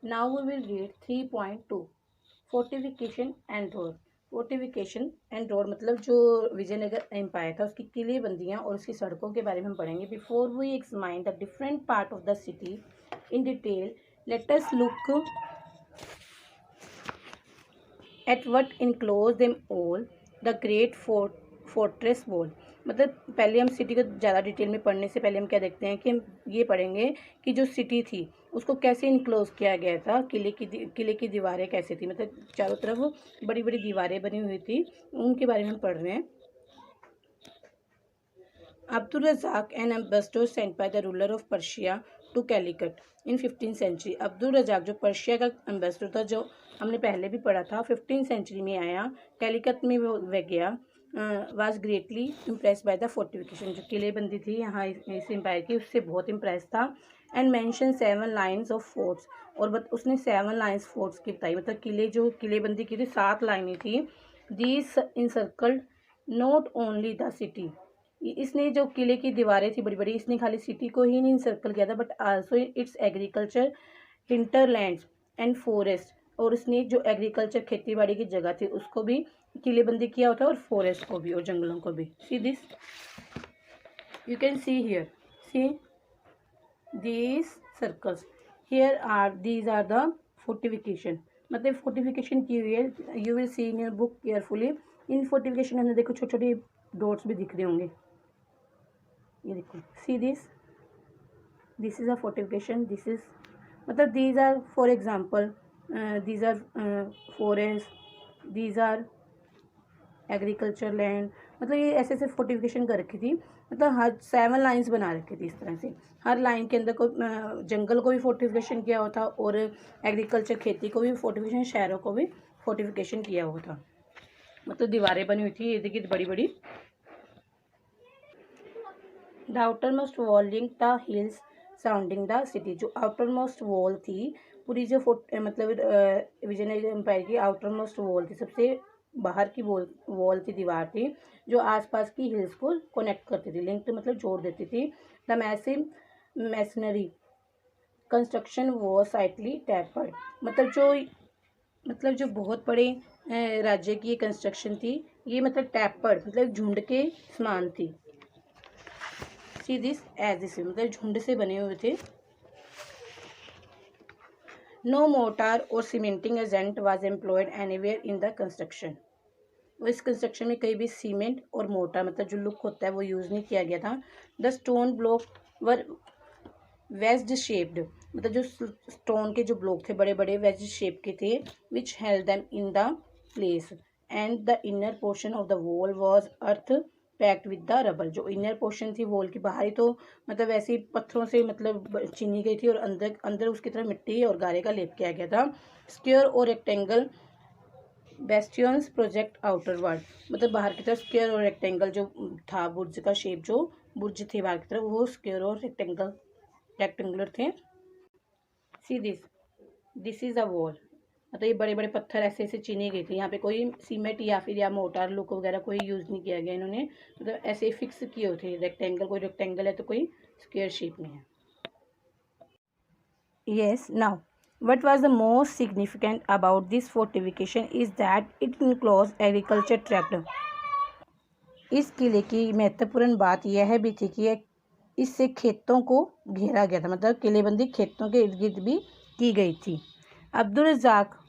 Now we will read 3.2 fortification and road. Fortification and road मतलब जो Vijayanagar empire था उसकी किले बंदियाँ और उसकी सड़कों के बारे में हम पढ़ेंगे। Before we examine the different part of the city in detail, let us look at what enclose them all. The great fortress wall मतलब पहले हम सिटी को ज़्यादा डिटेल में पढ़ने से पहले हम क्या देखते हैं कि हम ये पढ़ेंगे कि जो सिटी थी उसको कैसे इनक्लोज किया गया था। किले की दीवारें कैसे थी, मतलब चारों तरफ बड़ी बड़ी दीवारें बनी हुई थी, उनके बारे में हम पढ़ रहे हैं। Abdul Razzaq an ambassador sent by the ruler of Persia to Calicut in 15th century. Abdul Razzaq जो पर्शिया का एम्बेसडर था, जो हमने पहले भी पढ़ा था, 15th सेंचुरी में आया, कैलिकट में वो गया। Was greatly impress by the fortification, जो किलेबंदी थी यहाँ इस एम्पायर की, उससे बहुत इम्प्रेस था। And mention 7 lines of forts, और उसने 7 लाइन्स फोर्ट्स की बताई, मतलब किलेबंदी की थी 7 लाइनें थी। These इंसर्कल्ड not only the city, इसने जो किले की दीवारें थी बड़ी बड़ी, इसने खाली सिटी को ही नहीं सर्कल किया था but also it's agriculture, hinterlands and forest, और इसने जो एग्रीकल्चर खेती बाड़ी की जगह थी उसको भी किलेबंदी किया होता है, और फॉरेस्ट को भी और जंगलों को भी। See this, you can see here, see these circles here are, these are the fortification, मतलब फोर्टिफिकेशन की हुई है। You will see in your book carefully. इन फोर्टिफिकेशन अंदर देखो छोटे छोटे डॉट्स भी दिख रहे होंगे, ये देखो, see this is a fortification, this is मतलब these are for example, these are forest, these are agriculture land, मतलब ये ऐसे ऐसे फोर्टिफिकेशन कर रखी थी, मतलब हर 7 लाइन्स बना रखी थी इस तरह से। हर लाइन के अंदर को जंगल को भी फोर्टिफिकेशन किया हुआ था, और एग्रीकल्चर खेती को भी फोर्टिफिकेशन, शहरों को भी फोर्टिफिकेशन किया हुआ था, मतलब दीवारें बनी हुई थी, ये देखिए बड़ी बड़ी। The outer most wall link the hills surrounding the city, जो आउटर मोस्ट वॉल थी पूरी, जो मतलब विजयनगर एम्पायर की आउटर मोस्ट वॉल थी, सबसे बाहर की वॉल थी, दीवार थी, जो आसपास की हिल्स को कनेक्ट करती थी। लिंक मतलब जोड़ देती थी। द मैसिव मैसनरी कंस्ट्रक्शन वो साइटली टैपर्ड, मतलब जो बहुत बड़े राज्य की ये कंस्ट्रक्शन थी, ये मतलब टैपर्ड मतलब झुंड के समान थी। सी दिस एज दिस, मतलब झुंड से बने हुए थे। नो मोटार और cementing agent was employed anywhere in the construction, वो इस कंस्ट्रक्शन में कहीं भी सीमेंट और मोटार मतलब जो लुक होता है वो यूज़ नहीं किया गया था। The stone block were wedged shaped, मतलब जो स्टोन के जो ब्लॉक थे बड़े बड़े वेज शेप के थे, which held them in the place, and the inner portion of the wall was earth packed with the rubble, जो इनर पोर्शन थी वॉल की, बाहरी तो मतलब ऐसे पत्थरों से मतलब चीनी गई थी, और अंदर अंदर उसकी तरफ मिट्टी और गारे का लेप किया गया था। स्क्वायर और रेक्टेंगल बेस्टियंस प्रोजेक्ट आउटरवर्ड, मतलब बाहर की तरफ स्क्वायर और रेक्टेंगल जो था, बुर्ज का शेप, जो बुर्ज थे बाहर की तरफ, वो स्क्वायर और रेक्टेंगुलर थे। See this is a wall, मतलब ये बड़े बड़े पत्थर ऐसे ऐसे चीनी गई थी, यहाँ पे कोई सीमेंट या फिर या मोटार लुक वगैरह कोई यूज़ नहीं किया गया इन्होंने, मतलब ऐसे फिक्स किए हुए थे। रेक्टेंगल, कोई रेक्टेंगल है तो कोई स्क्वायर शेप में है। Yes, now, what was the most significant about this fortification is that it enclosed agriculture tract. इस किले की महत्वपूर्ण बात यह भी थी कि इससे खेतों को घेरा गया था, मतलब किलेबंदी खेतों के इर्द गिर्द भी की गई थी। Abdul Razzaq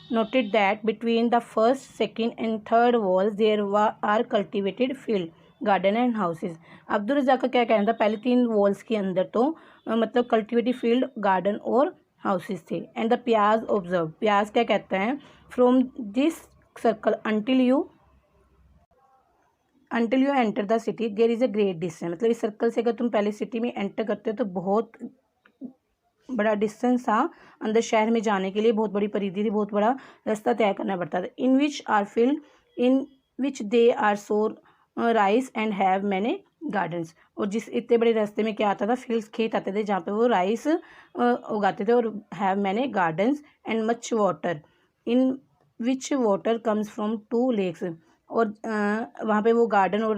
noted that between the first, second and third walls there are cultivated field, garden and houses. Abdul Razzaq का क्या कहना था, पहले 3 वॉल्स के अंदर तो मतलब कल्टिवेटेड फील्ड, गार्डन और हाउसेज थे। And the Paes observe, Paes क्या कहता है, from this circle until you enter the city there is a great distance, मतलब इस सर्कल से अगर तुम पहले सिटी में एंटर करते हो तो बहुत बड़ा डिस्टेंस था, अंदर शहर में जाने के लिए बहुत बड़ी परिधि थी, बहुत बड़ा रास्ता तय करना पड़ता था। In which are field in which they are sow rice and have many gardens, और जिस इतने बड़े रास्ते में क्या आता था, फील्ड्स, खेत आते थे जहाँ पे वो राइस उगाते थे, और have many gardens and much water in which water comes from 2 lakes, और वहाँ पे वो गार्डन और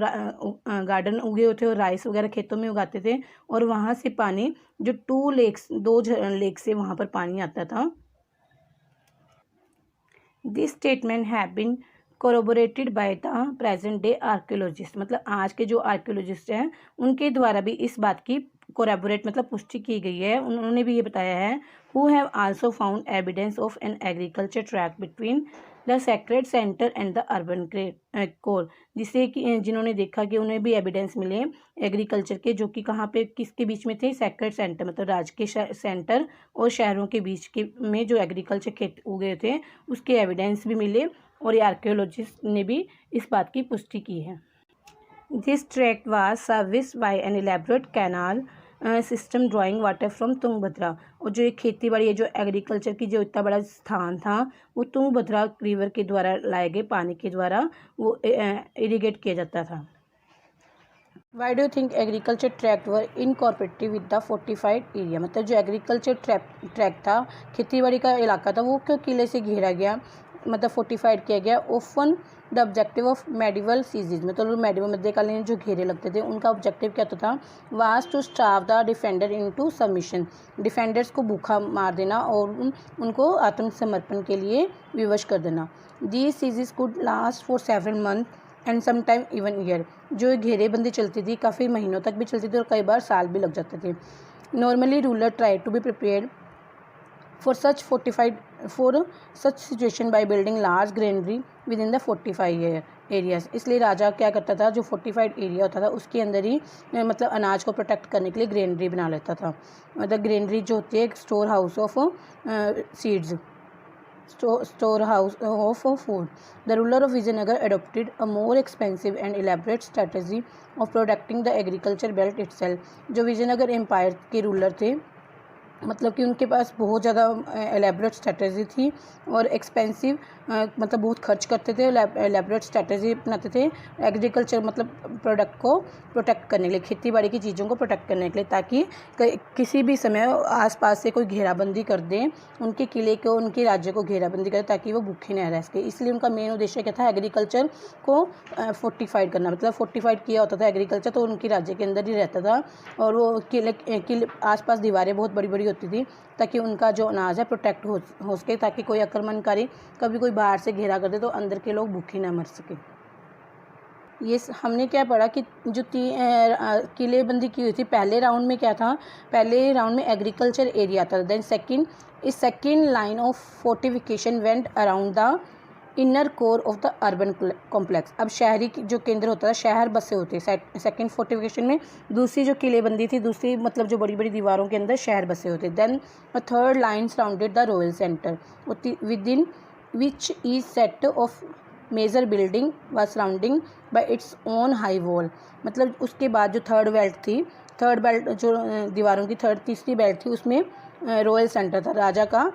गार्डन उगे होते और राइस वगैरह खेतों में उगाते थे। और वहाँ से पानी जो दो लेक से वहाँ पर पानी आता था। This statement have been corroborated by the present day archaeologist, मतलब आज के जो आर्कियोलॉजिस्ट हैं उनके द्वारा भी इस बात की कोरेबोरेट मतलब पुष्टि की गई है। उन्होंने भी ये बताया है who have also found evidence of an agriculture track between the sacred centre and the urban core, जिसे कि जिन्होंने देखा कि उन्हें भी एविडेंस मिले एग्रीकल्चर के, जो कि कहाँ पे किसके बीच में थे, सेक्रेड सेंटर मतलब राज्य के सेंटर और शहरों के बीच के में जो एग्रीकल्चर खेत उगे थे उसके एविडेंस भी मिले। और ये आर्कियोलॉजिस्ट ने भी इस बात की पुष्टि की है। This track was service by N elaborate canal system drawing water from Tungabhadra, और जो ये खेती बाड़ी जो एग्रीकल्चर की जो इतना बड़ा स्थान था वो तुंगभद्रा रिवर के द्वारा लाए गए पानी के द्वारा वो इरीगेट किया जाता था। Why do think agriculture tract were incorporated with the fortified area, मतलब जो एग्रीकल्चर ट्रैक था खेती बाड़ी का इलाका था वो क्यों किले से घेरा गया, मतलब फोर्टिफाइड किया गया। Often the objective of medieval sieges, मतलब मेडिवल मध्यकालीन जो घेरे लगते थे उनका ऑब्जेक्टिव क्या होता था, was to starve the defender into submission, defenders को भूखा मार देना और उनको आत्मसमर्पण के लिए विवश कर देना। These sieges could last for several month and sometime even year, जो घेरेबंदी चलती थी काफ़ी महीनों तक भी चलती थी और कई बार साल भी लग जाते थे। Normally ruler try to be prepared for such situation by building large granary within the fortified areas, इसलिए राजा क्या करता था, जो फोर्टिफाइड एरिया होता था उसके अंदर ही मतलब अनाज को प्रोटेक्ट करने के लिए ग्रेनरी बना लेता था। मतलब ग्रेनरी जो होती है एक store house of seeds, store house of food. The ruler of Vijayanagar adopted a more expensive and elaborate strategy of protecting the agriculture belt itself, जो विजयनगर एम्पायर के रूलर थे मतलब कि उनके पास बहुत ज़्यादा एलेबरेट स्ट्रेटजी थी और एक्सपेंसिव मतलब बहुत खर्च करते थे, एलेबरेट स्ट्रेटजी अपनाते थे एग्रीकल्चर मतलब प्रोडक्ट को प्रोटेक्ट करने के लिए, खेती बाड़ी की चीज़ों को प्रोटेक्ट करने के लिए, ताकि किसी भी समय आसपास से कोई घेराबंदी कर दें उनके किले को, उनके राज्य को घेराबंदी करें ताकि वो भूखे न रह सके। इसलिए उनका मेन उद्देश्य क्या था, एग्रीकल्चर को फोर्टिफाइड करना, मतलब फोर्टिफाइड किया होता था एग्रीकल्चर तो उनके राज्य के अंदर ही रहता था और वो किले आसपास दीवारें बहुत बड़ी बड़ी होती थी ताकि उनका जो अनाज है प्रोटेक्ट हो सके, ताकि कोई आक्रमणकारी कभी कोई बाहर से घेरा कर दे तो अंदर के लोग भूखे ना मर सके। ये हमने क्या पढ़ा कि जो किलेबंदी की हुई थी पहले राउंड में क्या था, पहले राउंड में एग्रीकल्चर एरिया था, then second line of fortification went around the inner core of the urban complex. अब शहरी जो केंद्र होता था, शहर बसे होते सेकेंड फोर्टिफिकेशन में, दूसरी जो किलेबंदी थी दूसरी मतलब जो बड़ी बड़ी दीवारों के अंदर शहर बसे होते। Then a third line surrounded the royal centre within which is set of major building व surrounding by its own high wall, मतलब उसके बाद जो थर्ड बेल्ट जो दीवारों की तीसरी बेल्ट थी उसमें रॉयल सेंटर था, राजा का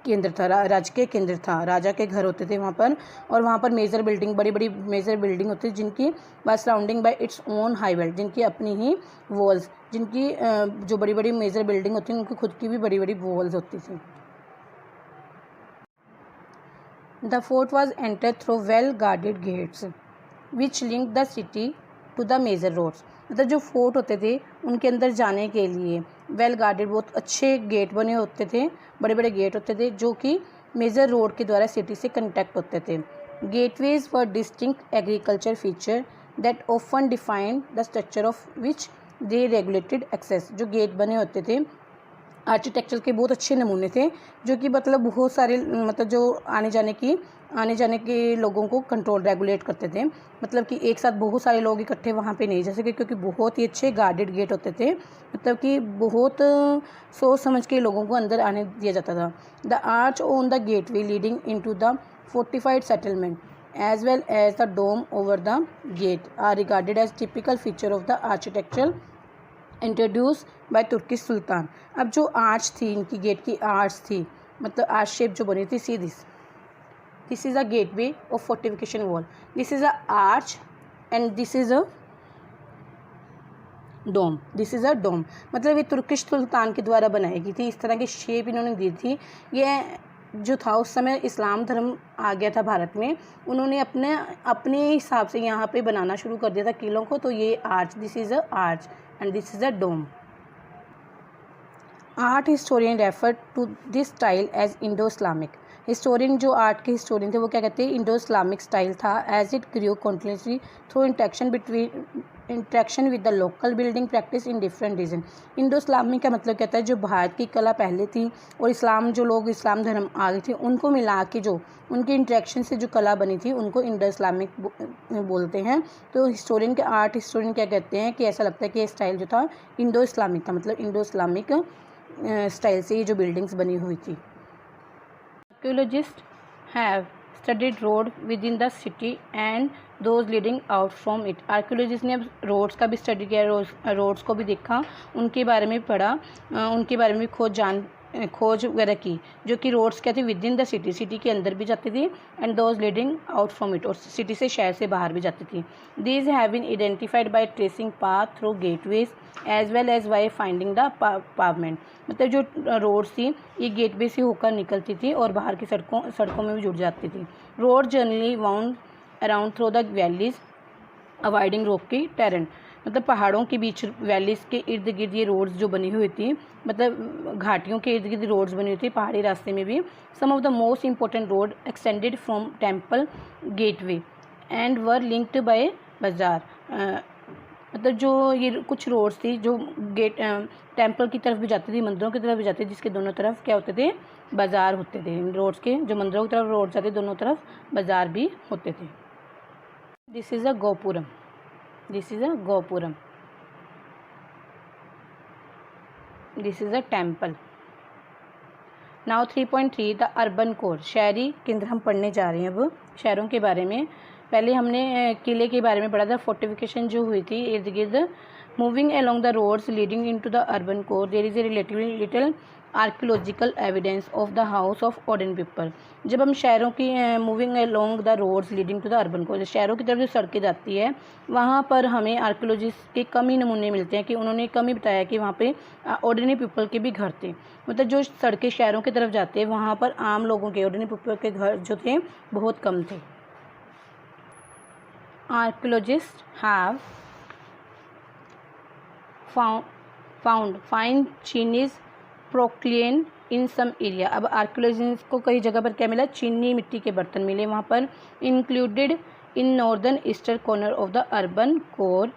केंद्र था, राजकीय केंद्र था, राजा के घर होते थे वहाँ पर, और वहाँ पर मेजर बिल्डिंग बड़ी बड़ी मेजर बिल्डिंग होती थी जिनकी by surrounding by its own high belt, जिनकी अपनी ही वॉल्स, जिनकी जो बड़ी बड़ी मेजर बिल्डिंग होती थी उनकी खुद की भी बड़ी बड़ी वॉल्स होती थी। The fort was enter through well guarded gates which link the city to the major roads, मतलब जो फोर्ट होते थे उनके अंदर जाने के लिए वेल गार्डेड बहुत अच्छे गेट बने होते थे, बड़े बड़े गेट होते थे जो कि मेजर रोड के द्वारा सिटी से कनेक्ट होते थे। Gateways for distinct agriculture feature that often defined the structure of which they regulated access, जो गेट बने होते थे आर्किटेक्चर के बहुत अच्छे नमूने थे जो कि मतलब बहुत सारे मतलब जो आने जाने के लोगों को कंट्रोल रेगुलेट करते थे, मतलब कि एक साथ बहुत सारे लोग इकट्ठे वहाँ पे नहीं जा सके क्योंकि बहुत ही अच्छे गार्डेड गेट होते थे, मतलब कि बहुत सोच समझ के लोगों को अंदर आने दिया जाता था। The arch on the gateway leading into the fortified settlement as well as the dome over the gate are regarded as typical feature of the architectural introduce by Turkish sultan. अब जो आर्च थी इनकी gate की arch थी मतलब arch shape जो बनी थी, see this is a gateway of fortification wall, this is a arch and this is a dome, मतलब ये तुर्किश सुल्तान के द्वारा बनाई गई थी, इस तरह की शेप इन्होंने दी थी। ये जो था उस समय इस्लाम धर्म आ गया था भारत में, उन्होंने अपने हिसाब से यहाँ पे बनाना शुरू कर दिया था किलों को। तो ये arch, this is a arch and this is a dome. Art historian refer to this style as Indo Islamic. Historian, जो आर्ट के हिस्टोरियन थे, वो क्या कहते हैं, इंडो इस्लामिक स्टाइल था। As it grew continuously through interaction with the local building practice in different region. Indo Islamic का मतलब कहता है जो भारत की कला पहले थी और इस्लाम, जो लोग इस्लाम धर्म आ गए थे, उनको मिला के जो उनके इंटरेक्शन से जो कला बनी थी, उनको इंडो इस्लामिक बोलते हैं। तो हिस्टोरियन के आर्ट हिस्टोरियन क्या कहते हैं कि ऐसा लगता है कि ये स्टाइल जो था इंडो इस्लामिक था, मतलब इंडो इस्लामिक स्टाइल से ये जो बिल्डिंग्स बनी हुई थी। Archaeologist have studied road with in the city and those leading out from it. Archaeologist ने अब रोड्स का भी स्टडी किया, रोड्स को भी देखा, उनके बारे में पढ़ा, उनके बारे में खोज वगैरह की, जो कि रोड्स क्या थे, within the city, city के अंदर भी जाती थी, and those leading out from it, और सिटी से, शहर से बाहर भी जाती थी। These have been identified by tracing path through gateways as well as by finding the pavement. मतलब जो रोड्स थी ये गेटवे से होकर निकलती थी और बाहर की सड़कों में भी जुड़ जाती थी। Road generally wound around through the valleys avoiding Rocky terrain. मतलब पहाड़ों के बीच, वैलीज के इर्द गिर्द ये रोड्स जो बनी हुई थी, मतलब घाटियों के इर्द गिर्द रोड्स बनी हुई थी, पहाड़ी रास्ते में भी। Some of the most important road extended from temple gateway and were linked by bazaar. मतलब जो ये कुछ रोड्स थी जो टेम्पल की तरफ भी जाती थी, मंदिरों की तरफ भी जाती थी, जिसके दोनों तरफ क्या होते थे, बाजार होते थे। इन रोड्स के, जो मंदिरों की तरफ रोड जाते, दोनों तरफ बाजार भी होते थे। This is a gopuram, this is a gopuram, this is a temple. Now 3.3 the urban core. शहरी केंद्र हम पढ़ने जा रहे हैं अब, शहरों के बारे में। पहले हमने किले के बारे में पढ़ा था, फोर्टिफिकेशन जो हुई थी इर्द गिर्द। Moving along the roads leading into the urban core there is a relatively little archaeological evidence of the house of ordinary people. जब हम शहरों की moving along the roads leading to the urban core, शहरों की तरफ जो सड़कें जाती है, वहाँ पर हमें आर्कियोलॉजिस्ट के कम ही नमूने मिलते हैं कि उन्होंने कम ही बताया कि वहाँ पे ऑर्डिनरी पीपल के भी घर थे। मतलब जो सड़कें शहरों की तरफ जाते हैं, वहाँ पर आम लोगों के, ऑर्डिनरी पीपल के घर जो थे बहुत कम थे। Archaeologists have found fine Chinese porcelain in some area। अब आर्कियोलॉजिस्ट को कई जगह पर क्या मिला, चीनी मिट्टी के बर्तन मिले वहाँ पर। Included in northern eastern corner of the urban core.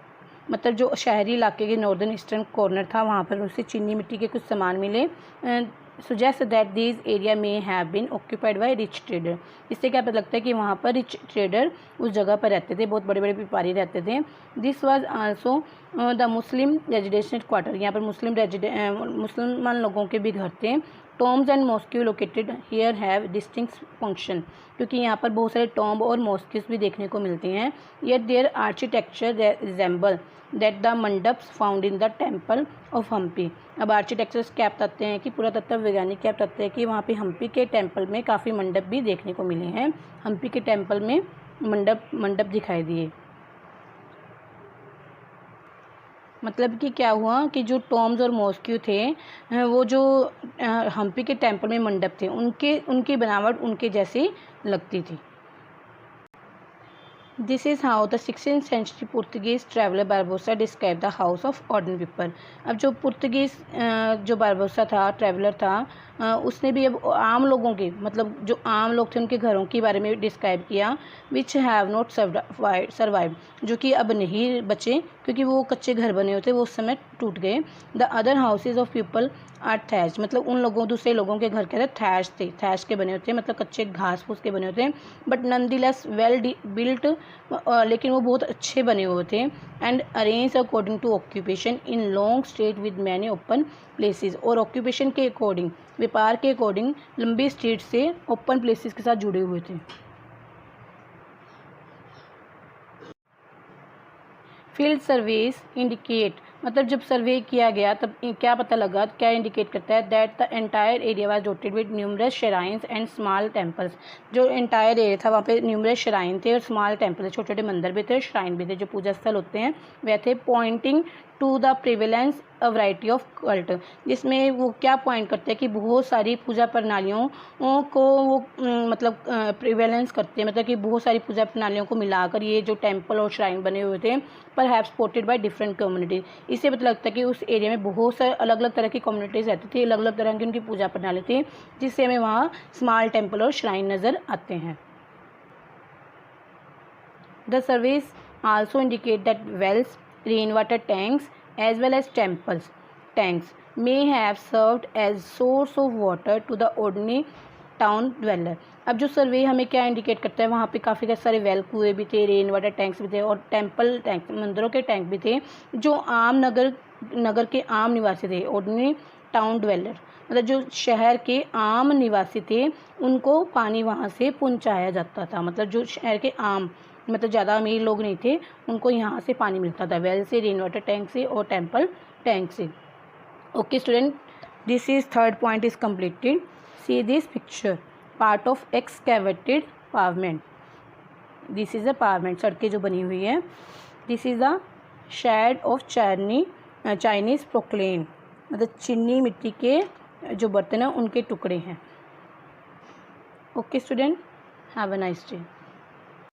मतलब जो शहरी इलाके के नॉर्दर्न ईस्टर्न कॉर्नर था, वहाँ पर उससे चीनी मिट्टी के कुछ सामान मिले। सुजेस्ट दैट दीज एरिया में have been occupied by rich trader. इससे क्या पता लगता है कि वहाँ पर रिच ट्रेडर उस जगह पर रहते थे, बहुत बड़े बड़े व्यापारी रहते थे। This was also the Muslim residential quarter. यहाँ पर मुसलमान लोगों के भी घर थे। Tom's and mosque located here have distinct function, क्योंकि यहाँ पर बहुत सारे टॉम्ब और मॉस्क्यूज भी देखने को मिलते हैं। Yet their architecture resemble that the mandaps found in the temple of Hampi. अब आर्किटेक्चर्स क्या बताते हैं कि पुरातत्व वैज्ञानिक क्या बताते हैं कि वहाँ पे हम्पी के टेम्पल में काफ़ी मंडप भी देखने को मिले हैं। हम्पी के टेम्पल में मंडप दिखाई दिए। मतलब कि क्या हुआ कि जो टॉम्स और मॉस्क्यू थे, वो जो हम्पी के टेम्पल में मंडप थे, उनकी बनावट उनके जैसी लगती थी। This is how the 16th century Portuguese traveller Barbosa describe the house of ordinary people. अब जो पुर्तगीज जो बारबोसा था, ट्रैवलर था, उसने भी अब आम लोगों के, मतलब जो आम लोग थे उनके घरों के बारे में डिस्क्राइब किया। विच हैव नॉट सर्वाइव, जो कि अब नहीं बचे क्योंकि वो कच्चे घर बने होते, वो उस समय टूट गए। The other houses of people are thatch, मतलब उन लोगों, दूसरे लोगों के घर कहते थैच थे, थैच के बने होते हैं, मतलब कच्चे घास फूस के बने होते हैं। बट नॉनदलेस वेल बिल्ट, लेकिन वो बहुत अच्छे बने हुए थे। And arrange according to occupation in long street with many open places, और ऑक्यूपेशन के अकॉर्डिंग, व्यापार के अकॉर्डिंग लंबी स्ट्रीट से ओपन प्लेसेस के साथ जुड़े हुए थे। फील्ड सर्वेस इंडिकेट, मतलब जब सर्वे किया गया तब क्या पता लगा, क्या इंडिकेट करता है, that the entire area was dotted with numerous shrines and small temples. जो एंटायर एरिया था वहाँ पे न्यूमरस श्राइन थे और स्मॉल टेम्पल, छोटे छोटे मंदिर भी थे, श्राइन भी थे, जो पूजा स्थल होते हैं वह थे। Pointing to the prevalence a variety of cult, जिसमें वो क्या पॉइंट करते हैं कि बहुत सारी पूजा प्रणालियों को वो मतलब प्रिवेलेंस करते हैं, मतलब कि बहुत सारी पूजा प्रणालियों को मिलाकर ये जो टेम्पल और श्राइन बने हुए थे पर have supported by different communities. इससे पता लगता है कि उस एरिया में बहुत सारे अलग अलग तरह की कम्युनिटीज़ रहती थी, अलग अलग तरह की उनकी पूजा प्रणाली थी, जिससे हमें वहाँ स्मॉल टेम्पल और श्राइन नज़र आते हैं। The surveys also indicate that wells, rainwater tanks as well as tanks may have served as source of water to the ordinary town dweller। अब जो सर्वे हमें क्या इंडिकेट करता है, वहाँ पे काफ़ी सारे वेल कुएँ भी थे, रेन वाटर टैंक्स भी थे और टेम्पल टैंक मंदिरों के टैंक भी थे, जो आम नगर के आम निवासी थे। ऑर्डिनरी टाउन ड्वेलर मतलब जो शहर के आम निवासी थे उनको पानी वहाँ से पहुँचाया जाता था, मतलब जो शहर के आम मतलब ज़्यादा अमीर लोग नहीं थे उनको यहाँ से पानी मिलता था, वेल से, रेन वाटर टैंक से और टेम्पल टैंक से। Okay student, this is third point is completed. See this picture, part of excavated pavement. This is a pavement, सड़कें जो बनी हुई है। This is a shade of Chinese porcelain, मतलब चीनी मिट्टी के जो बर्तन हैं उनके टुकड़े हैं। Okay student, have a nice day.